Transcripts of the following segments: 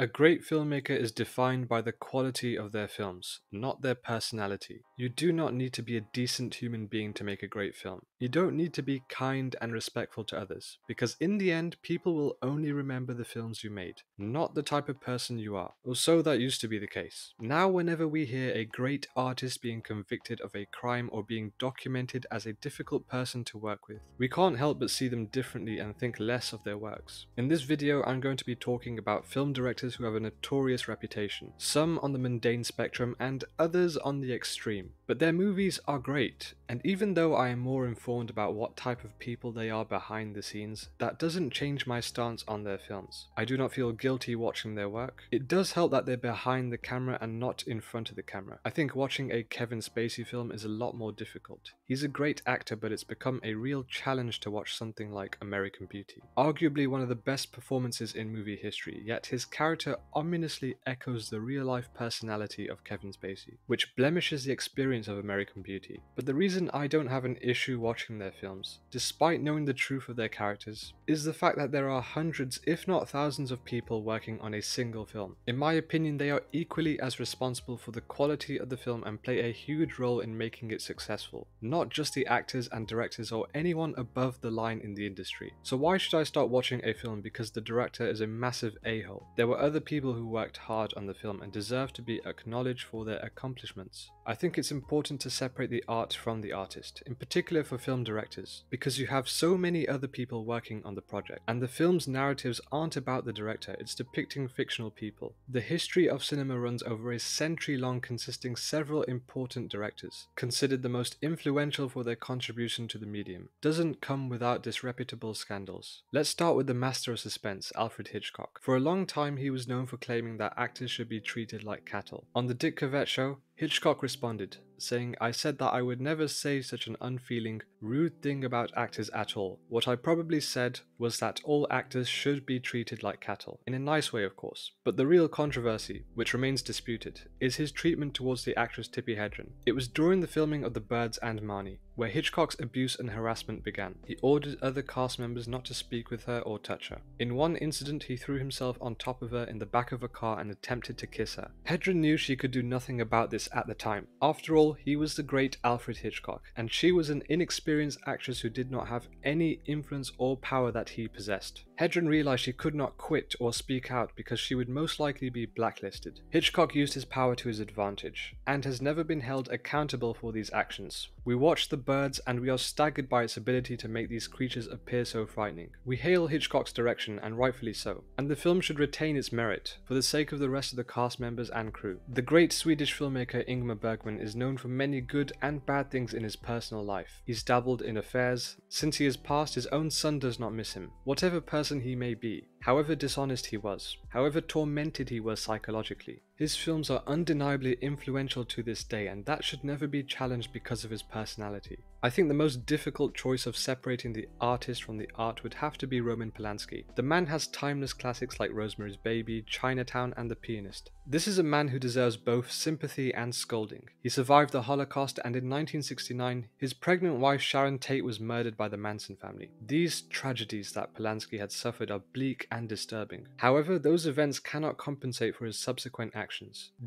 A great filmmaker is defined by the quality of their films, not their personality. You do not need to be a decent human being to make a great film. You don't need to be kind and respectful to others, because in the end, people will only remember the films you made, not the type of person you are. Or so that used to be the case. Now, whenever we hear a great artist being convicted of a crime or being documented as a difficult person to work with, we can't help but see them differently and think less of their works. In this video, I'm going to be talking about film directors who have a notorious reputation, some on the mundane spectrum and others on the extreme. But their movies are great, and even though I am more informed about what type of people they are behind the scenes, that doesn't change my stance on their films. I do not feel guilty watching their work. It does help that they're behind the camera and not in front of the camera. I think watching a Kevin Spacey film is a lot more difficult. He's a great actor, but it's become a real challenge to watch something like American Beauty. Arguably one of the best performances in movie history, yet his character ominously echoes the real-life personality of Kevin Spacey, which blemishes the experience of American Beauty. But the reason I don't have an issue watching their films, despite knowing the truth of their characters, is the fact that there are hundreds, if not thousands of people working on a single film. In my opinion, they are equally as responsible for the quality of the film and play a huge role in making it successful, not just the actors and directors or anyone above the line in the industry. So why should I start watching a film because the director is a massive a-hole? There were other people who worked hard on the film and deserve to be acknowledged for their accomplishments. I think it's important to separate the art from the artist, in particular for film directors, because you have so many other people working on the project, and the film's narratives aren't about the director, it's depicting fictional people. The history of cinema runs over a century long, consisting several important directors, considered the most influential for their contribution to the medium. Doesn't come without disreputable scandals. Let's start with the master of suspense, Alfred Hitchcock. For a long time he was known for claiming that actors should be treated like cattle. On the Dick Cavett show, Hitchcock responded, saying, "I said that I would never say such an unfeeling, rude thing about actors at all. What I probably said was that all actors should be treated like cattle. In a nice way, of course. But the real controversy, which remains disputed, is his treatment towards the actress Tippi Hedren. It was during the filming of The Birds and Marnie, where Hitchcock's abuse and harassment began. He ordered other cast members not to speak with her or touch her. In one incident, he threw himself on top of her in the back of a car and attempted to kiss her. Hedren knew she could do nothing about this at the time. After all, he was the great Alfred Hitchcock, and she was an inexperienced actress who did not have any influence or power that he possessed. Hedren realized she could not quit or speak out because she would most likely be blacklisted. Hitchcock used his power to his advantage, and has never been held accountable for these actions. We watch The Birds and we are staggered by its ability to make these creatures appear so frightening. We hail Hitchcock's direction, and rightfully so, and the film should retain its merit, for the sake of the rest of the cast members and crew. The great Swedish filmmaker Ingmar Bergman is known for many good and bad things in his personal life. He's dabbled in affairs. Since he has passed, his own son does not miss him. Whatever person he may be, however dishonest he was, however tormented he was psychologically, his films are undeniably influential to this day, and that should never be challenged because of his personality. I think the most difficult choice of separating the artist from the art would have to be Roman Polanski. The man has timeless classics like Rosemary's Baby, Chinatown, and The Pianist. This is a man who deserves both sympathy and scolding. He survived the Holocaust, and in 1969, his pregnant wife Sharon Tate was murdered by the Manson family. These tragedies that Polanski had suffered are bleak and disturbing. However, those events cannot compensate for his subsequent actions.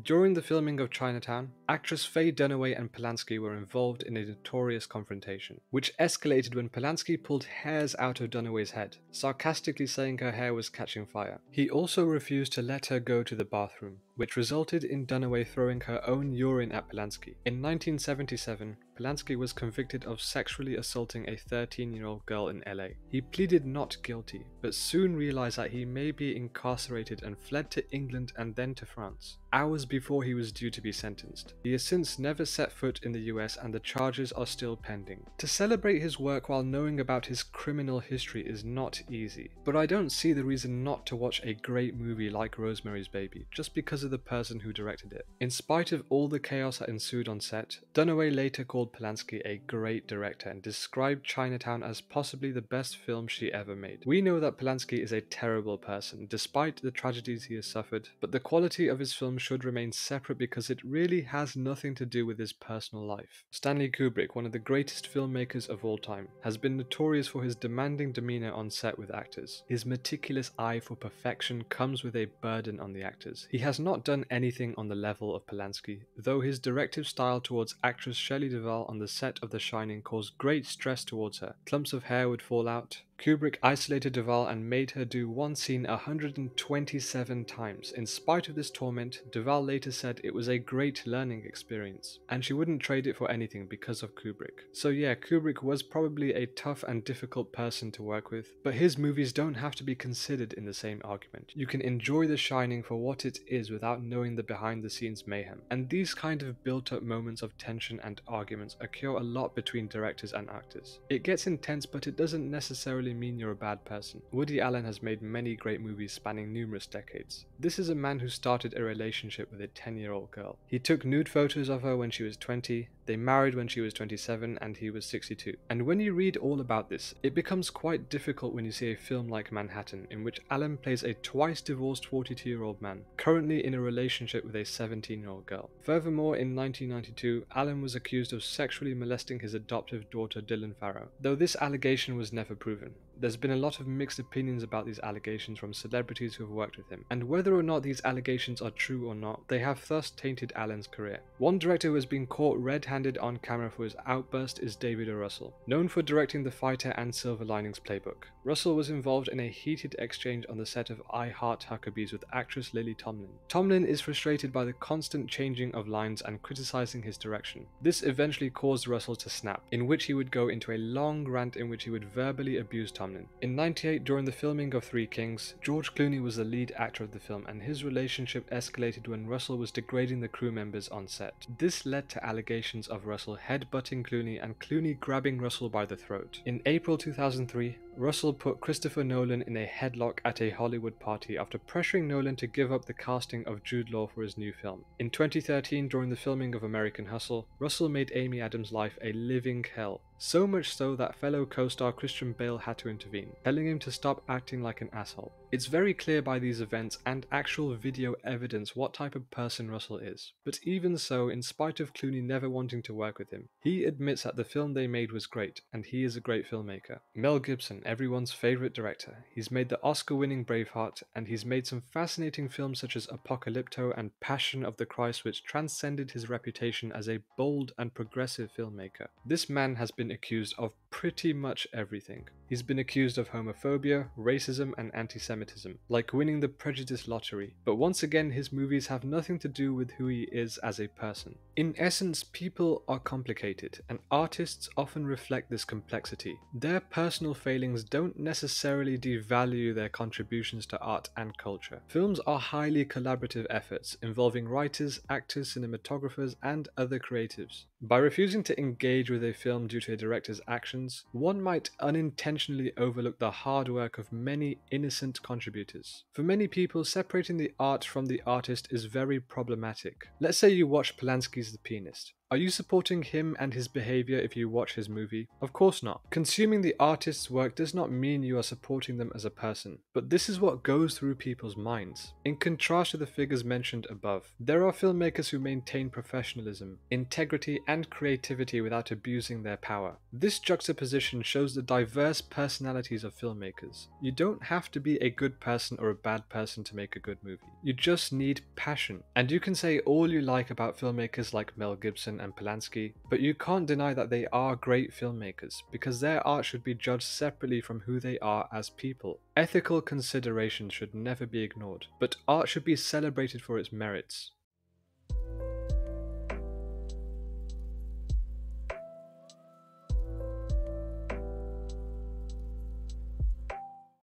During the filming of Chinatown, actress Faye Dunaway and Polanski were involved in a notorious confrontation, which escalated when Polanski pulled hairs out of Dunaway's head, sarcastically saying her hair was catching fire. He also refused to let her go to the bathroom, which resulted in Dunaway throwing her own urine at Polanski. In 1977, Polanski was convicted of sexually assaulting a 13-year-old girl in LA. He pleaded not guilty, but soon realized that he may be incarcerated and fled to England and then to France, hours before he was due to be sentenced. He has since never set foot in the US, and the charges are still pending. To celebrate his work while knowing about his criminal history is not easy, but I don't see the reason not to watch a great movie like Rosemary's Baby just because of the person who directed it. In spite of all the chaos that ensued on set, Dunaway later called Polanski a great director and described Chinatown as possibly the best film she ever made. We know that Polanski is a terrible person, despite the tragedies he has suffered, but the quality of his film should remain separate because it really has nothing to do with his personal life. Stanley Kubrick, one of the greatest filmmakers of all time, has been notorious for his demanding demeanor on set with actors. His meticulous eye for perfection comes with a burden on the actors. He has not done anything on the level of Polanski, though his directive style towards actress Shelley Duvall on the set of The Shining caused great stress towards her. Clumps of hair would fall out. Kubrick isolated Duvall and made her do one scene 127 times. In spite of this torment, Duvall later said it was a great learning experience, and she wouldn't trade it for anything because of Kubrick. So yeah, Kubrick was probably a tough and difficult person to work with, but his movies don't have to be considered in the same argument. You can enjoy The Shining for what it is without knowing the behind-the-scenes mayhem, and these kind of built-up moments of tension and arguments occur a lot between directors and actors. It gets intense, but it doesn't necessarily mean you're a bad person. Woody Allen has made many great movies spanning numerous decades. This is a man who started a relationship with a 10-year-old girl. He took nude photos of her when she was 20, they married when she was 27 and he was 62. And when you read all about this, it becomes quite difficult when you see a film like Manhattan, in which Allen plays a twice divorced 42-year-old man, currently in a relationship with a 17-year-old girl. Furthermore, in 1992, Allen was accused of sexually molesting his adoptive daughter Dylan Farrow, though this allegation was never proven. There's been a lot of mixed opinions about these allegations from celebrities who have worked with him, and whether or not these allegations are true or not, they have thus tainted Allen's career. One director who has been caught red-handed on camera for his outburst is David O. Russell, known for directing The Fighter and Silver Linings Playbook. Russell was involved in a heated exchange on the set of I Heart Huckabees with actress Lily Tomlin. Tomlin is frustrated by the constant changing of lines and criticizing his direction. This eventually caused Russell to snap, in which he would go into a long rant in which he would verbally abuse Tomlin. In '98, during the filming of Three Kings, George Clooney was the lead actor of the film, and his relationship escalated when Russell was degrading the crew members on set. This led to allegations of Russell headbutting Clooney and Clooney grabbing Russell by the throat. In April 2003, Russell put Christopher Nolan in a headlock at a Hollywood party after pressuring Nolan to give up the casting of Jude Law for his new film. In 2013, during the filming of American Hustle, Russell made Amy Adams' life a living hell. So much so that fellow co-star Christian Bale had to intervene, telling him to stop acting like an asshole. It's very clear by these events and actual video evidence what type of person Russell is. But even so, in spite of Clooney never wanting to work with him, he admits that the film they made was great, and he is a great filmmaker. Mel Gibson, everyone's favorite director. He's made the Oscar-winning Braveheart, and he's made some fascinating films such as Apocalypto and Passion of the Christ, which transcended his reputation as a bold and progressive filmmaker. This man has been accused of pretty much everything. He's been accused of homophobia, racism, and anti-Semitism, like winning the Prejudice lottery, but once again his movies have nothing to do with who he is as a person. In essence, people are complicated, and artists often reflect this complexity. Their personal failings don't necessarily devalue their contributions to art and culture. Films are highly collaborative efforts involving writers, actors, cinematographers, and other creatives. By refusing to engage with a film due to a director's actions, one might unintentionally overlook the hard work of many innocent contributors. For many people, separating the art from the artist is very problematic. Let's say you watch Polanski's The Pianist. Are you supporting him and his behavior if you watch his movie? Of course not. Consuming the artist's work does not mean you are supporting them as a person, but this is what goes through people's minds. In contrast to the figures mentioned above, there are filmmakers who maintain professionalism, integrity, and creativity without abusing their power. This juxtaposition shows the diverse personalities of filmmakers. You don't have to be a good person or a bad person to make a good movie. You just need passion. And you can say all you like about filmmakers like Mel Gibson and Polanski, but you can't deny that they are great filmmakers, because their art should be judged separately from who they are as people. Ethical considerations should never be ignored, but art should be celebrated for its merits.